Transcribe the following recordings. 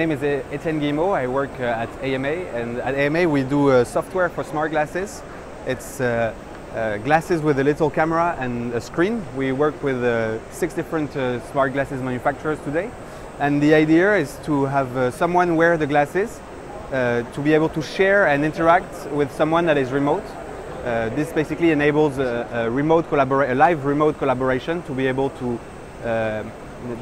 name is Etienne Guillemot. I work at AMA, and at AMA we do software for smart glasses. It's glasses with a little camera and a screen. We work with 6 different smart glasses manufacturers today, and the idea is to have someone wear the glasses to be able to share and interact with someone that is remote. This basically enables a live remote collaboration to be able to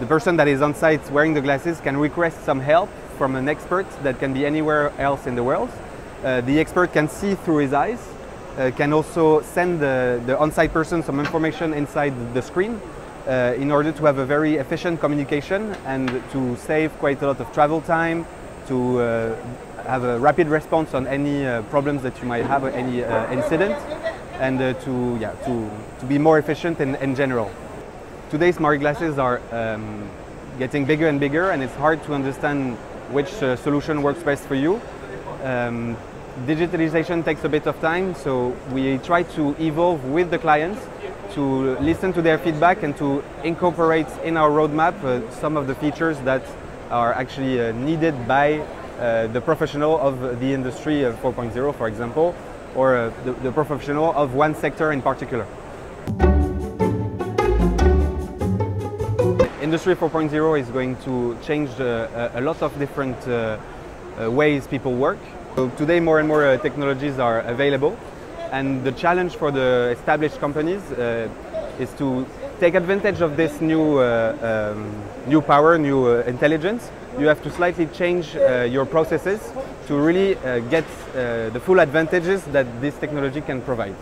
the person that is on site wearing the glasses can request some help from an expert that can be anywhere else in the world. The expert can see through his eyes, can also send the on-site person some information inside the screen in order to have a very efficient communication and to save quite a lot of travel time, to have a rapid response on any problems that you might have, any incident, and to be more efficient in general. Today smart glasses are getting bigger and bigger, and it's hard to understand which solution works best for you. Digitalization takes a bit of time, so we try to evolve with the clients, to listen to their feedback and to incorporate in our roadmap some of the features that are actually needed by the professional of the industry 4.0, for example, or the professional of one sector in particular. Industry 4.0 is going to change a lot of different ways people work. So today more and more technologies are available, and the challenge for the established companies is to take advantage of this new power, new intelligence. You have to slightly change your processes to really get the full advantages that this technology can provide.